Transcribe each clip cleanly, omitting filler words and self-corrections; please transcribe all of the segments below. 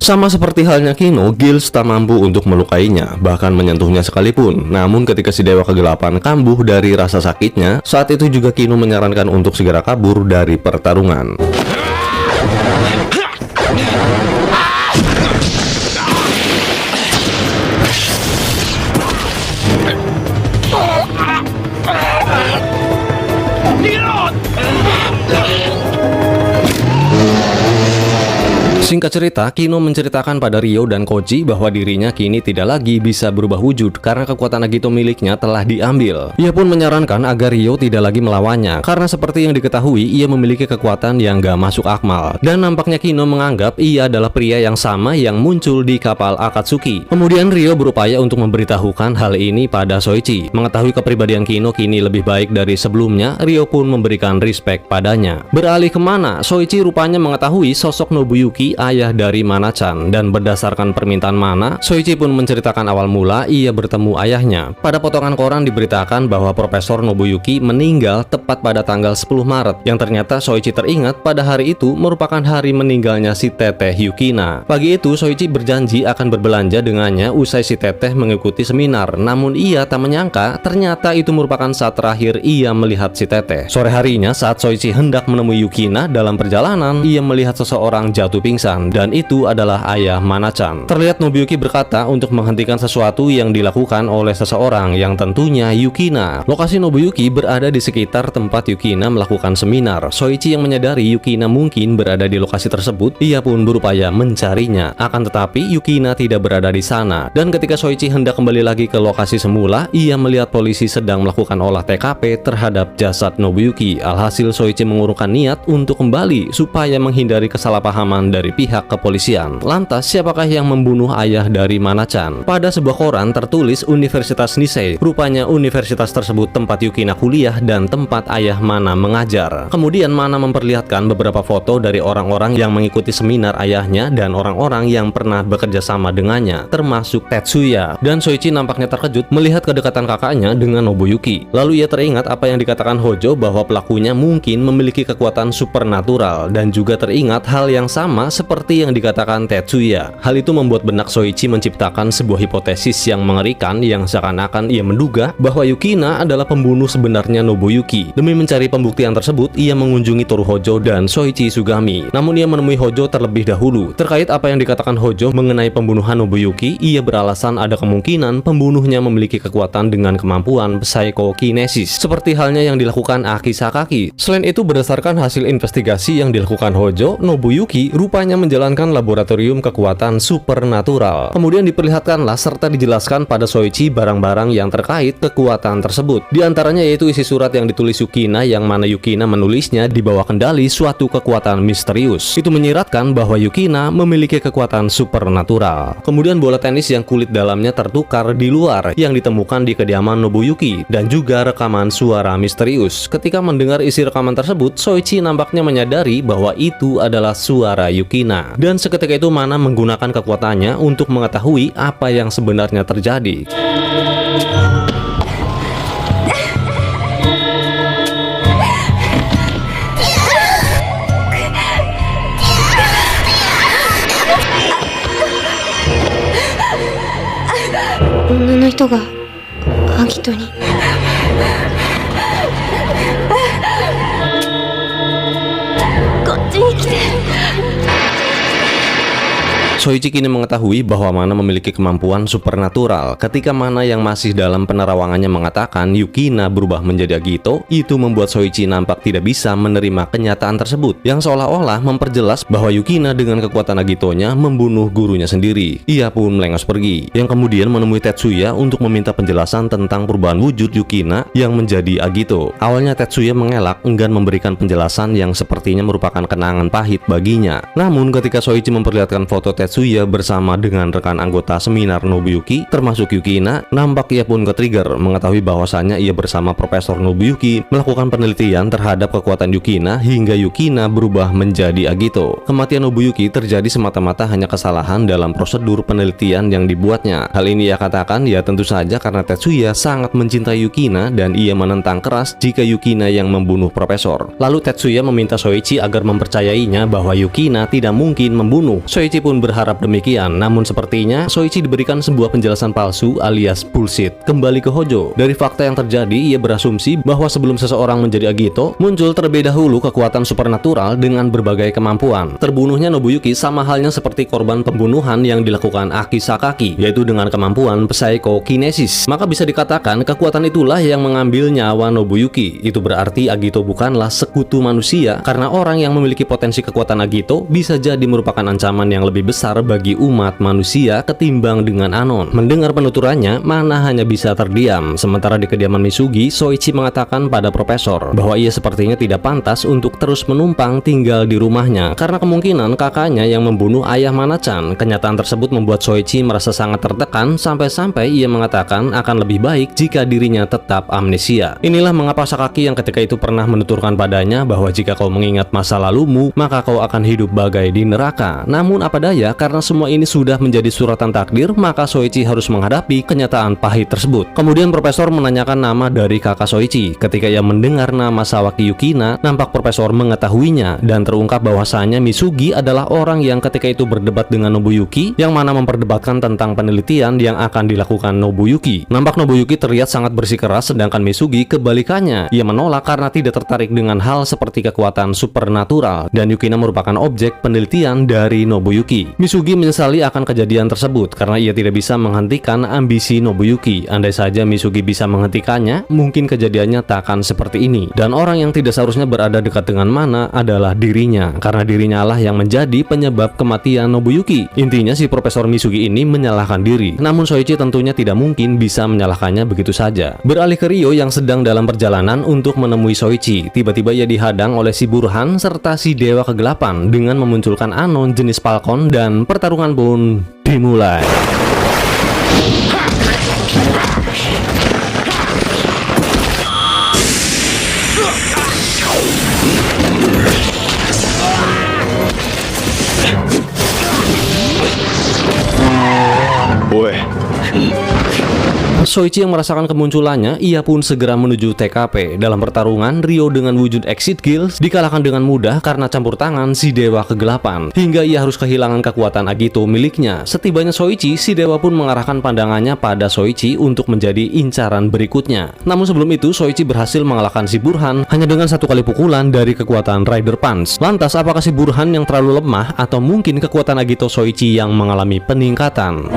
Sama seperti halnya Kino, Gills tak mampu untuk melukainya, bahkan menyentuhnya sekalipun. Namun ketika si Dewa Kegelapan kambuh dari rasa sakitnya, saat itu juga Kino menyarankan untuk segera kabur dari pertarungan. Singkat cerita, Kino menceritakan pada Ryo dan Koji bahwa dirinya kini tidak lagi bisa berubah wujud karena kekuatan Agito miliknya telah diambil. Ia pun menyarankan agar Ryo tidak lagi melawannya karena seperti yang diketahui ia memiliki kekuatan yang gak masuk akal. Dan nampaknya Kino menganggap ia adalah pria yang sama yang muncul di kapal Akatsuki. Kemudian Ryo berupaya untuk memberitahukan hal ini pada Soichi. Mengetahui kepribadian Kino kini lebih baik dari sebelumnya, Ryo pun memberikan respect padanya. Beralih kemana, Soichi rupanya mengetahui sosok Nobuyuki, ayah dari Mana-chan, dan berdasarkan permintaan Mana, Soichi pun menceritakan awal mula ia bertemu ayahnya. Pada potongan koran diberitakan bahwa Profesor Nobuyuki meninggal tepat pada tanggal 10 Maret, yang ternyata Soichi teringat pada hari itu merupakan hari meninggalnya si Teteh Yukina. Pagi itu Soichi berjanji akan berbelanja dengannya usai si Teteh mengikuti seminar, namun ia tak menyangka ternyata itu merupakan saat terakhir ia melihat si Teteh. Sore harinya saat Soichi hendak menemui Yukina dalam perjalanan, ia melihat seseorang jatuh pingsan, dan itu adalah ayah Mana-chan. Terlihat Nobuyuki berkata untuk menghentikan sesuatu yang dilakukan oleh seseorang yang tentunya Yukina. Lokasi Nobuyuki berada di sekitar tempat Yukina melakukan seminar. Soichi yang menyadari Yukina mungkin berada di lokasi tersebut, ia pun berupaya mencarinya. Akan tetapi Yukina tidak berada di sana. Dan ketika Soichi hendak kembali lagi ke lokasi semula, ia melihat polisi sedang melakukan olah TKP terhadap jasad Nobuyuki. Alhasil Soichi mengurungkan niat untuk kembali supaya menghindari kesalahpahaman dari pihak kepolisian. Lantas siapakah yang membunuh ayah dari Mana-chan? Pada sebuah koran tertulis Universitas Nisei. Rupanya universitas tersebut tempat Yukina kuliah dan tempat ayah Mana mengajar. Kemudian Mana memperlihatkan beberapa foto dari orang-orang yang mengikuti seminar ayahnya dan orang-orang yang pernah bekerja sama dengannya, termasuk Tetsuya. Dan Soichi nampaknya terkejut melihat kedekatan kakaknya dengan Nobuyuki. Lalu ia teringat apa yang dikatakan Hojo bahwa pelakunya mungkin memiliki kekuatan supernatural, dan juga teringat hal yang sama seperti yang dikatakan Tetsuya. Hal itu membuat benak Soichi menciptakan sebuah hipotesis yang mengerikan yang seakan-akan ia menduga bahwa Yukina adalah pembunuh sebenarnya Nobuyuki. Demi mencari pembuktian tersebut, ia mengunjungi Toru Hojo dan Soichi Sugami. Namun ia menemui Hojo terlebih dahulu. Terkait apa yang dikatakan Hojo mengenai pembunuhan Nobuyuki, ia beralasan ada kemungkinan pembunuhnya memiliki kekuatan dengan kemampuan psychokinesis, seperti halnya yang dilakukan Aki Sakaki. Selain itu, berdasarkan hasil investigasi yang dilakukan Hojo, Nobuyuki rupanya menjalankan laboratorium kekuatan supernatural. Kemudian diperlihatkanlah serta dijelaskan pada Soichi barang-barang yang terkait kekuatan tersebut. Di antaranya yaitu isi surat yang ditulis Yukina, yang mana Yukina menulisnya di bawah kendali suatu kekuatan misterius. Itu menyiratkan bahwa Yukina memiliki kekuatan supernatural. Kemudian bola tenis yang kulit dalamnya tertukar di luar yang ditemukan di kediaman Nobuyuki, dan juga rekaman suara misterius. Ketika mendengar isi rekaman tersebut, Soichi nampaknya menyadari bahwa itu adalah suara Yukina. Dan seketika itu Mana menggunakan kekuatannya untuk mengetahui apa yang sebenarnya terjadi. Soichi kini mengetahui bahwa Mana memiliki kemampuan supernatural. Ketika Mana yang masih dalam penerawangannya mengatakan Yukina berubah menjadi Agito, itu membuat Soichi nampak tidak bisa menerima kenyataan tersebut, yang seolah-olah memperjelas bahwa Yukina dengan kekuatan Agitonya membunuh gurunya sendiri. Ia pun melengos pergi, yang kemudian menemui Tetsuya untuk meminta penjelasan tentang perubahan wujud Yukina yang menjadi Agito. Awalnya Tetsuya mengelak, enggan memberikan penjelasan yang sepertinya merupakan kenangan pahit baginya. Namun ketika Soichi memperlihatkan foto Tetsuya bersama dengan rekan anggota seminar Nobuyuki, termasuk Yukina, nampak ia pun ke-trigger mengetahui bahwasannya ia bersama Profesor Nobuyuki melakukan penelitian terhadap kekuatan Yukina hingga Yukina berubah menjadi Agito. Kematian Nobuyuki terjadi semata-mata hanya kesalahan dalam prosedur penelitian yang dibuatnya. Hal ini ia katakan ya tentu saja karena Tetsuya sangat mencintai Yukina dan ia menentang keras jika Yukina yang membunuh Profesor. Lalu Tetsuya meminta Soichi agar mempercayainya bahwa Yukina tidak mungkin membunuh. Soichi pun berhasil berharap demikian, namun sepertinya Soichi diberikan sebuah penjelasan palsu alias bullshit. Kembali ke Hojo, dari fakta yang terjadi, ia berasumsi bahwa sebelum seseorang menjadi Agito, muncul terlebih dahulu kekuatan supernatural dengan berbagai kemampuan. Terbunuhnya Nobuyuki sama halnya seperti korban pembunuhan yang dilakukan Aki Sakaki, yaitu dengan kemampuan psychokinesis. Maka bisa dikatakan kekuatan itulah yang mengambil nyawa Nobuyuki. Itu berarti Agito bukanlah sekutu manusia, karena orang yang memiliki potensi kekuatan Agito bisa jadi merupakan ancaman yang lebih besar bagi umat manusia ketimbang dengan Anon. Mendengar penuturannya, Mana hanya bisa terdiam. Sementara di kediaman Misugi, Soichi mengatakan pada profesor bahwa ia sepertinya tidak pantas untuk terus menumpang tinggal di rumahnya karena kemungkinan kakaknya yang membunuh ayah Mana-chan. Kenyataan tersebut membuat Soichi merasa sangat tertekan sampai-sampai ia mengatakan akan lebih baik jika dirinya tetap amnesia. Inilah mengapa Sakaki yang ketika itu pernah menuturkan padanya bahwa jika kau mengingat masa lalumu, maka kau akan hidup bagai di neraka. Namun apa daya, karena semua ini sudah menjadi suratan takdir, maka Soichi harus menghadapi kenyataan pahit tersebut. Kemudian profesor menanyakan nama dari kakak Soichi. Ketika ia mendengar nama Sawaki Yukina, nampak profesor mengetahuinya dan terungkap bahwasanya Misugi adalah orang yang ketika itu berdebat dengan Nobuyuki, yang mana memperdebatkan tentang penelitian yang akan dilakukan Nobuyuki. Nampak Nobuyuki terlihat sangat bersikeras, sedangkan Misugi kebalikannya. Ia menolak karena tidak tertarik dengan hal seperti kekuatan supernatural, dan Yukina merupakan objek penelitian dari Nobuyuki. Misugi menyesali akan kejadian tersebut karena ia tidak bisa menghentikan ambisi Nobuyuki. Andai saja Misugi bisa menghentikannya, mungkin kejadiannya tak akan seperti ini. Dan orang yang tidak seharusnya berada dekat dengan Mana adalah dirinya, karena dirinya lah yang menjadi penyebab kematian Nobuyuki. Intinya si Profesor Misugi ini menyalahkan diri. Namun Soichi tentunya tidak mungkin bisa menyalahkannya begitu saja. Beralih ke Ryo yang sedang dalam perjalanan untuk menemui Soichi. Tiba-tiba ia dihadang oleh si Burhan serta si Dewa Kegelapan dengan memunculkan Anon jenis Falcon, dan pertarungan pun dimulai. Soichi yang merasakan kemunculannya, ia pun segera menuju TKP. Dalam pertarungan, Ryo dengan wujud Exit Gills dikalahkan dengan mudah karena campur tangan si Dewa Kegelapan, hingga ia harus kehilangan kekuatan Agito miliknya. Setibanya Soichi, si Dewa pun mengarahkan pandangannya pada Soichi untuk menjadi incaran berikutnya. Namun sebelum itu, Soichi berhasil mengalahkan si Burhan hanya dengan satu kali pukulan dari kekuatan Rider Punch. Lantas, apakah si Burhan yang terlalu lemah, atau mungkin kekuatan Agito Soichi yang mengalami peningkatan?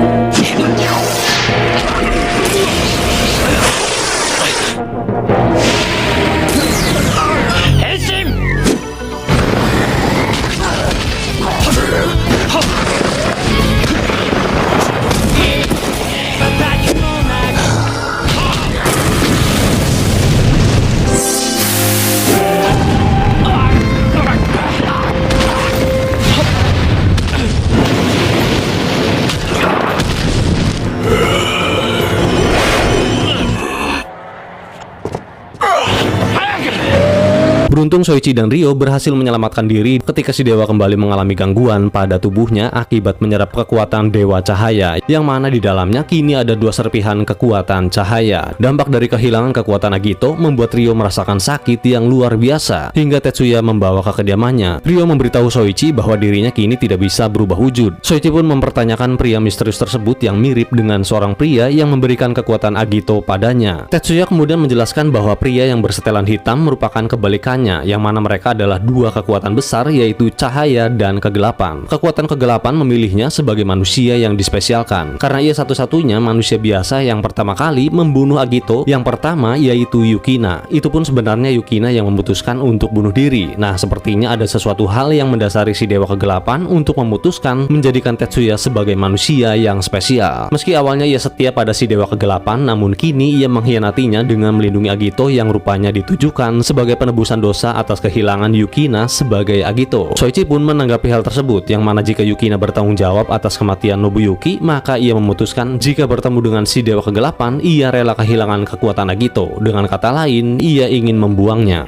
Beruntung Soichi dan Ryo berhasil menyelamatkan diri ketika si Dewa kembali mengalami gangguan pada tubuhnya akibat menyerap kekuatan Dewa Cahaya, yang mana di dalamnya kini ada dua serpihan kekuatan cahaya. Dampak dari kehilangan kekuatan Agito membuat Ryo merasakan sakit yang luar biasa, hingga Tetsuya membawa ke kediamannya. Ryo memberitahu Soichi bahwa dirinya kini tidak bisa berubah wujud. Soichi pun mempertanyakan pria misterius tersebut yang mirip dengan seorang pria yang memberikan kekuatan Agito padanya. Tetsuya kemudian menjelaskan bahwa pria yang bersetelan hitam merupakan kebalikannya, yang mana mereka adalah dua kekuatan besar, yaitu cahaya dan kegelapan. Kekuatan kegelapan memilihnya sebagai manusia yang dispesialkan, karena ia satu-satunya manusia biasa yang pertama kali membunuh Agito yang pertama, yaitu Yukina. Itu pun sebenarnya Yukina yang memutuskan untuk bunuh diri. Nah, sepertinya ada sesuatu hal yang mendasari si Dewa Kegelapan untuk memutuskan menjadikan Tetsuya sebagai manusia yang spesial. Meski awalnya ia setia pada si Dewa Kegelapan, namun kini ia mengkhianatinya dengan melindungi Agito yang rupanya ditujukan sebagai penebusan dosa atas kehilangan Yukina sebagai Agito. Soichi pun menanggapi hal tersebut, yang mana jika Yukina bertanggung jawab atas kematian Nobuyuki, maka ia memutuskan jika bertemu dengan si Dewa Kegelapan, ia rela kehilangan kekuatan Agito. Dengan kata lain, ia ingin membuangnya.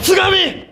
Tsugami!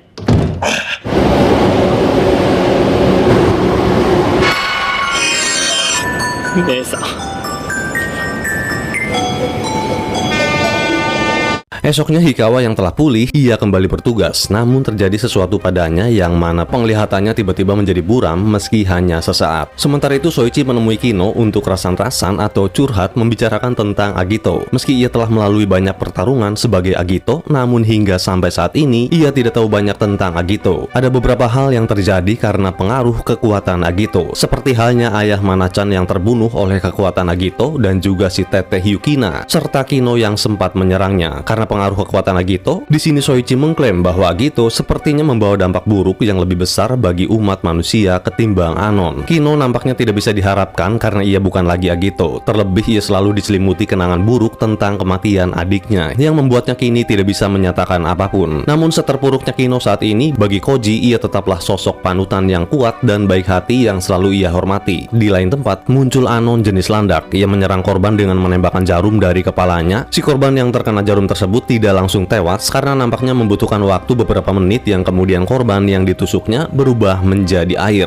Esoknya Hikawa yang telah pulih, ia kembali bertugas. Namun terjadi sesuatu padanya yang mana penglihatannya tiba-tiba menjadi buram meski hanya sesaat. Sementara itu Soichi menemui Kino untuk rasan-rasan atau curhat membicarakan tentang Agito. Meski ia telah melalui banyak pertarungan sebagai Agito, namun hingga sampai saat ini ia tidak tahu banyak tentang Agito. Ada beberapa hal yang terjadi karena pengaruh kekuatan Agito, seperti halnya ayah Mana-chan yang terbunuh oleh kekuatan Agito dan juga si teteh Yukina serta Kino yang sempat menyerangnya. Karena pengaruh kekuatan Agito, di sini Soichi mengklaim bahwa Agito sepertinya membawa dampak buruk yang lebih besar bagi umat manusia ketimbang Anon. Kino nampaknya tidak bisa diharapkan karena ia bukan lagi Agito. Terlebih ia selalu diselimuti kenangan buruk tentang kematian adiknya yang membuatnya kini tidak bisa menyatakan apapun. Namun seterpuruknya Kino saat ini, bagi Koji ia tetaplah sosok panutan yang kuat dan baik hati yang selalu ia hormati. Di lain tempat, muncul Anon jenis landak. Ia menyerang korban dengan menembakkan jarum dari kepalanya. Si korban yang terkena jarum tersebut tidak langsung tewas karena nampaknya membutuhkan waktu beberapa menit yang kemudian korban yang ditusuknya berubah menjadi air.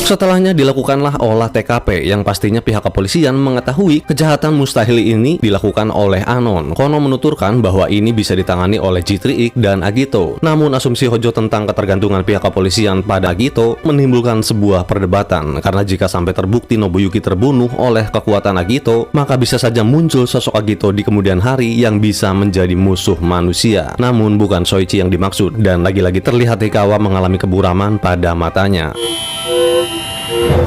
Setelahnya dilakukanlah olah TKP yang pastinya pihak kepolisian mengetahui kejahatan mustahil ini dilakukan oleh Anon. Kono menuturkan bahwa ini bisa ditangani oleh J3X dan Agito. Namun asumsi Hojo tentang ketergantungan pihak kepolisian pada Agito menimbulkan sebuah perdebatan karena jika sampai terbukti Nobuyuki terbunuh oleh kekuatan Agito, maka bisa saja muncul sosok Agito di kemudian hari yang bisa menjadi musuh manusia. Namun bukan Soichi yang dimaksud dan lagi-lagi terlihat Hikawa mengalami keburaman pada matanya.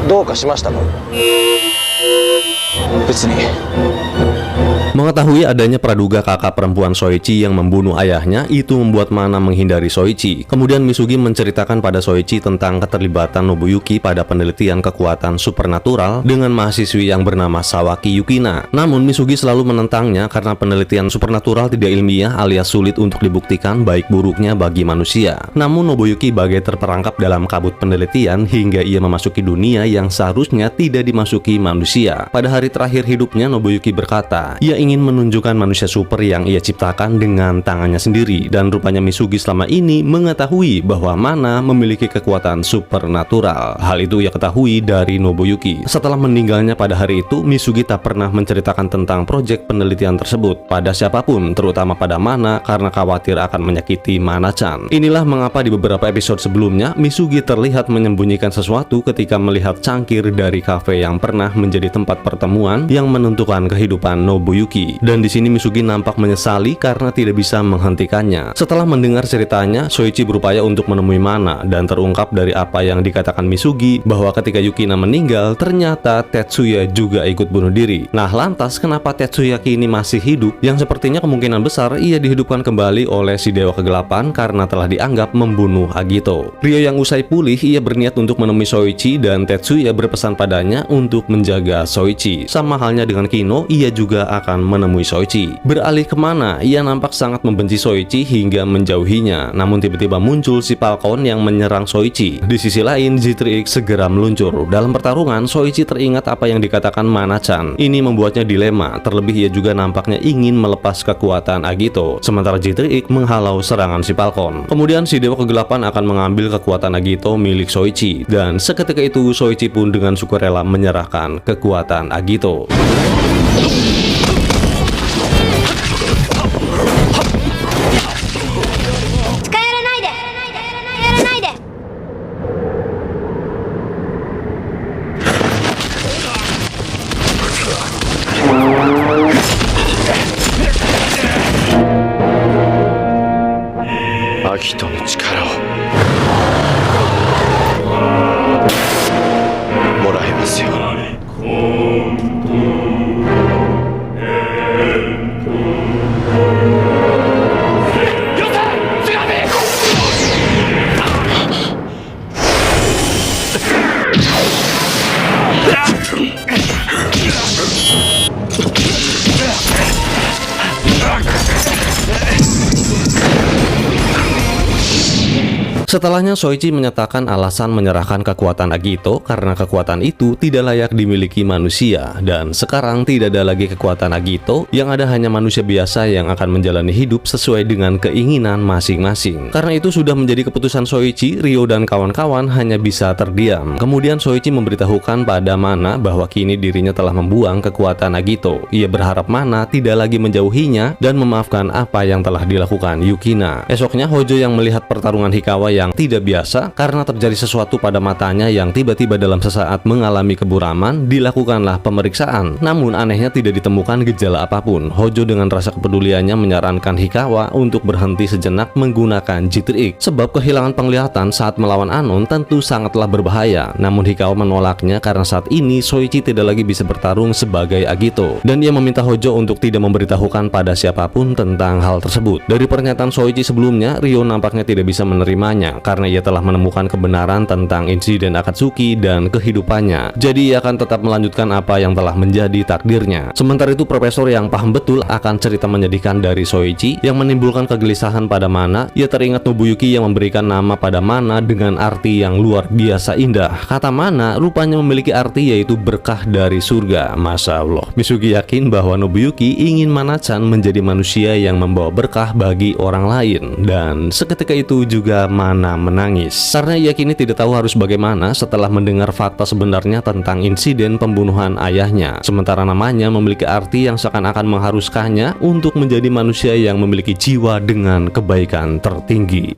どうかしましたか？別に。 Mengetahui adanya praduga kakak perempuan Soichi yang membunuh ayahnya, itu membuat Mana menghindari Soichi. Kemudian Misugi menceritakan pada Soichi tentang keterlibatan Nobuyuki pada penelitian kekuatan supernatural dengan mahasiswi yang bernama Sawaki Yukina. Namun Misugi selalu menentangnya karena penelitian supernatural tidak ilmiah alias sulit untuk dibuktikan baik buruknya bagi manusia. Namun Nobuyuki bagai terperangkap dalam kabut penelitian hingga ia memasuki dunia yang seharusnya tidak dimasuki manusia. Pada hari terakhir hidupnya, Nobuyuki berkata, ia ingin menunjukkan manusia super yang ia ciptakan dengan tangannya sendiri, dan rupanya Misugi selama ini mengetahui bahwa Mana memiliki kekuatan supernatural. Hal itu ia ketahui dari Nobuyuki. Setelah meninggalnya pada hari itu, Misugi tak pernah menceritakan tentang proyek penelitian tersebut pada siapapun, terutama pada Mana karena khawatir akan menyakiti Mana-chan. Inilah mengapa di beberapa episode sebelumnya Misugi terlihat menyembunyikan sesuatu ketika melihat cangkir dari kafe yang pernah menjadi tempat pertemuan yang menentukan kehidupan Nobuyuki. Dan di sini Misugi nampak menyesali karena tidak bisa menghentikannya. Setelah mendengar ceritanya, Soichi berupaya untuk menemui Mana dan terungkap dari apa yang dikatakan Misugi bahwa ketika Yukina meninggal, ternyata Tetsuya juga ikut bunuh diri. Nah, lantas kenapa Tetsuya kini masih hidup? Yang sepertinya kemungkinan besar ia dihidupkan kembali oleh si Dewa Kegelapan karena telah dianggap membunuh Agito. Ryo yang usai pulih, ia berniat untuk menemui Soichi dan Tetsuya berpesan padanya untuk menjaga Soichi. Sama halnya dengan Kino, ia juga akan menemui Soichi. Beralih kemana, ia nampak sangat membenci Soichi hingga menjauhinya. Namun tiba-tiba muncul si Falcon yang menyerang Soichi. Di sisi lain, J3X segera meluncur. Dalam pertarungan, Soichi teringat apa yang dikatakan Mana-chan. Ini membuatnya dilema. Terlebih ia juga nampaknya ingin melepas kekuatan Agito, sementara J3X menghalau serangan si Falcon. Kemudian si Dewa Kegelapan akan mengambil kekuatan Agito milik Soichi, dan seketika itu Soichi pun dengan sukarela menyerahkan kekuatan Agito. Agitoの力をもらえますよ。Setelahnya Soichi menyatakan alasan menyerahkan kekuatan Agito karena kekuatan itu tidak layak dimiliki manusia, dan sekarang tidak ada lagi kekuatan Agito, yang ada hanya manusia biasa yang akan menjalani hidup sesuai dengan keinginan masing-masing. Karena itu sudah menjadi keputusan Soichi, Ryo dan kawan-kawan hanya bisa terdiam. Kemudian Soichi memberitahukan pada Mana bahwa kini dirinya telah membuang kekuatan Agito. Ia berharap Mana tidak lagi menjauhinya dan memaafkan apa yang telah dilakukan Yukina. Esoknya Hojo yang melihat pertarungan Hikawa yang tidak biasa karena terjadi sesuatu pada matanya yang tiba-tiba dalam sesaat mengalami keburaman. Dilakukanlah pemeriksaan, namun anehnya tidak ditemukan gejala apapun. Hojo dengan rasa kepeduliannya menyarankan Hikawa untuk berhenti sejenak menggunakan G3X, sebab kehilangan penglihatan saat melawan Anon tentu sangatlah berbahaya. Namun Hikawa menolaknya karena saat ini Soichi tidak lagi bisa bertarung sebagai Agito, dan ia meminta Hojo untuk tidak memberitahukan pada siapapun tentang hal tersebut. Dari pernyataan Soichi sebelumnya, Ryo nampaknya tidak bisa menerimanya karena ia telah menemukan kebenaran tentang insiden Akatsuki dan kehidupannya. Jadi ia akan tetap melanjutkan apa yang telah menjadi takdirnya. Sementara itu Profesor yang paham betul akan cerita menyedihkan dari Soichi yang menimbulkan kegelisahan pada Mana. Ia teringat Nobuyuki yang memberikan nama pada Mana dengan arti yang luar biasa indah. Kata Mana rupanya memiliki arti yaitu berkah dari surga. Masya Allah, Mitsuki yakin bahwa Nobuyuki ingin Mana-chan menjadi manusia yang membawa berkah bagi orang lain, dan seketika itu juga Mana menangis karena ia kini tidak tahu harus bagaimana setelah mendengar fakta sebenarnya tentang insiden pembunuhan ayahnya. Sementara namanya memiliki arti yang seakan-akan mengharuskannya untuk menjadi manusia yang memiliki jiwa dengan kebaikan tertinggi.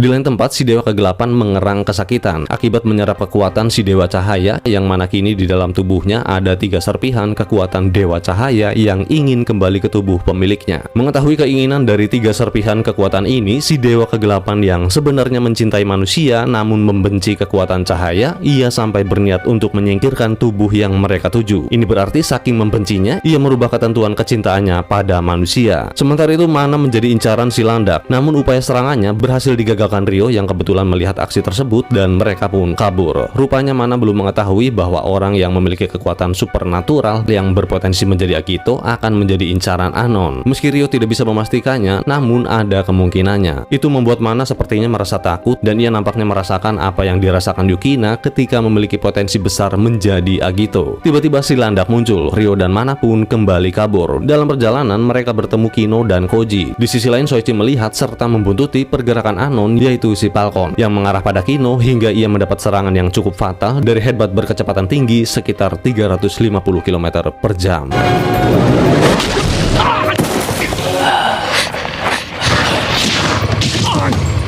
Di lain tempat, si Dewa Kegelapan mengerang kesakitan akibat menyerap kekuatan si Dewa Cahaya, yang mana kini di dalam tubuhnya ada 3 serpihan kekuatan Dewa Cahaya yang ingin kembali ke tubuh pemiliknya. Mengetahui keinginan dari 3 serpihan kekuatan ini, si Dewa Kegelapan yang sebenarnya mencintai manusia namun membenci kekuatan cahaya, ia sampai berniat untuk menyingkirkan tubuh yang mereka tuju. Ini berarti saking membencinya, ia merubah ketentuan kecintaannya pada manusia. Sementara itu Mana menjadi incaran si Landak, namun upaya serangannya berhasil digagalkan Ryo yang kebetulan melihat aksi tersebut, dan mereka pun kabur. Rupanya Mana belum mengetahui bahwa orang yang memiliki kekuatan supernatural yang berpotensi menjadi Agito akan menjadi incaran Anon. Meski Ryo tidak bisa memastikannya, namun ada kemungkinannya. Itu membuat Mana sepertinya merasa takut, dan ia nampaknya merasakan apa yang dirasakan Yukina ketika memiliki potensi besar menjadi Agito. Tiba-tiba si Landak muncul, Ryo dan Mana pun kembali kabur. Dalam perjalanan mereka bertemu Kino dan Koji. Di sisi lain Soichi melihat serta membuntuti pergerakan Anon, yaitu si Falcon yang mengarah pada Kino hingga ia mendapat serangan yang cukup fatal dari headbutt berkecepatan tinggi sekitar 350 km per jam.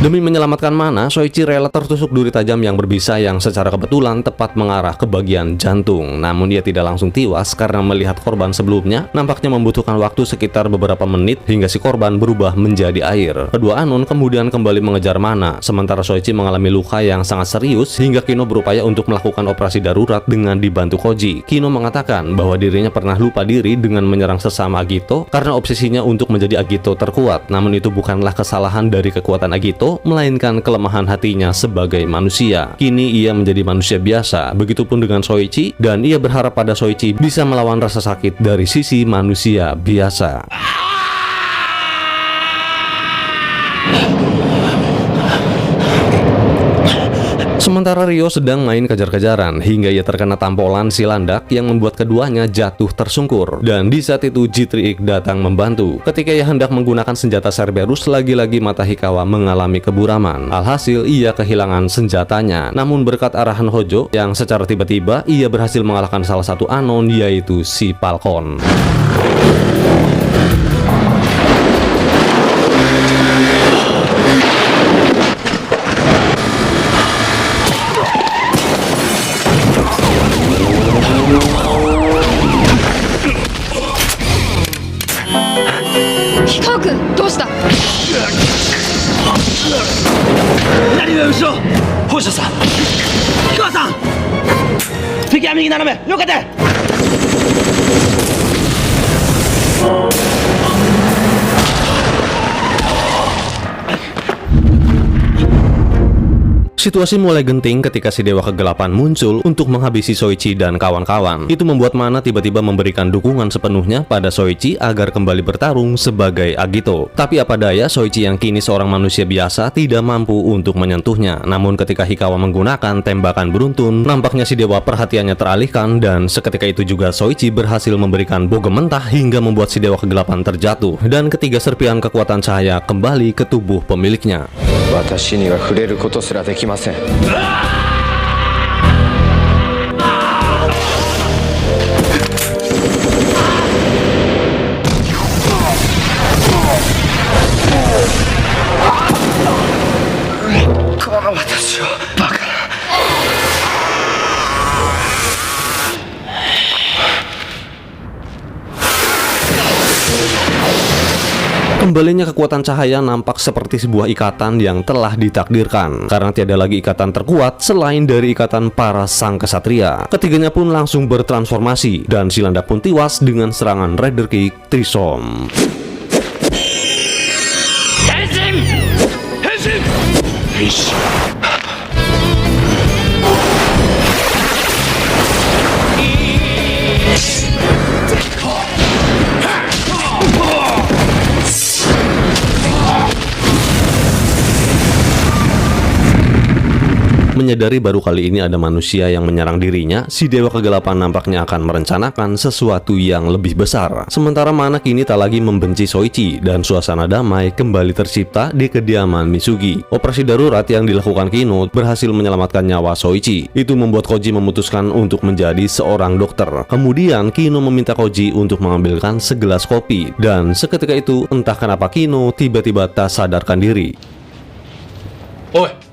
Demi menyelamatkan Mana, Soichi rela tertusuk duri tajam yang berbisa yang secara kebetulan tepat mengarah ke bagian jantung. Namun dia tidak langsung tewas karena melihat korban sebelumnya nampaknya membutuhkan waktu sekitar beberapa menit hingga si korban berubah menjadi air. Kedua Anon kemudian kembali mengejar Mana, sementara Soichi mengalami luka yang sangat serius hingga Kino berupaya untuk melakukan operasi darurat dengan dibantu Koji. Kino mengatakan bahwa dirinya pernah lupa diri dengan menyerang sesama Agito karena obsesinya untuk menjadi Agito terkuat. Namun itu bukanlah kesalahan dari kekuatan Agito, melainkan kelemahan hatinya sebagai manusia. Kini ia menjadi manusia biasa, begitupun dengan Soichi, dan ia berharap pada Soichi bisa melawan rasa sakit dari sisi manusia biasa. Sementara Ryo sedang main kejar-kejaran hingga ia terkena tampolan si Landak yang membuat keduanya jatuh tersungkur, dan di saat itu G3X datang membantu. Ketika ia hendak menggunakan senjata Cerberus, lagi-lagi mata Hikawa mengalami keburaman. Alhasil ia kehilangan senjatanya, namun berkat arahan Hojo yang secara tiba-tiba ia berhasil mengalahkan salah satu Anon, yaitu si Falcon. Situasi mulai genting ketika si Dewa Kegelapan muncul untuk menghabisi Soichi dan kawan-kawan. Itu membuat Mana tiba-tiba memberikan dukungan sepenuhnya pada Soichi agar kembali bertarung sebagai Agito. Tapi apa daya, Soichi yang kini seorang manusia biasa tidak mampu untuk menyentuhnya. Namun ketika Hikawa menggunakan tembakan beruntun, nampaknya si Dewa perhatiannya teralihkan dan seketika itu juga Soichi berhasil memberikan bogem mentah hingga membuat si Dewa Kegelapan terjatuh. Dan ketiga serpihan kekuatan cahaya kembali ke tubuh pemiliknya. 私には触れることすらできません。 この私をバカな。 Kembalinya kekuatan cahaya nampak seperti sebuah ikatan yang telah ditakdirkan, karena tiada lagi ikatan terkuat selain dari ikatan para sang kesatria. Ketiganya pun langsung bertransformasi, dan si Landa pun tewas dengan serangan Rider Kick Trisom. Menyadari baru kali ini ada manusia yang menyerang dirinya, si Dewa Kegelapan nampaknya akan merencanakan sesuatu yang lebih besar. Sementara Mana kini tak lagi membenci Soichi dan suasana damai kembali tercipta di kediaman Mitsugi. Operasi darurat yang dilakukan Kino berhasil menyelamatkan nyawa Soichi. Itu membuat Koji memutuskan untuk menjadi seorang dokter. Kemudian Kino meminta Koji untuk mengambilkan segelas kopi, dan seketika itu entah kenapa Kino tiba-tiba tak sadarkan diri. Oi,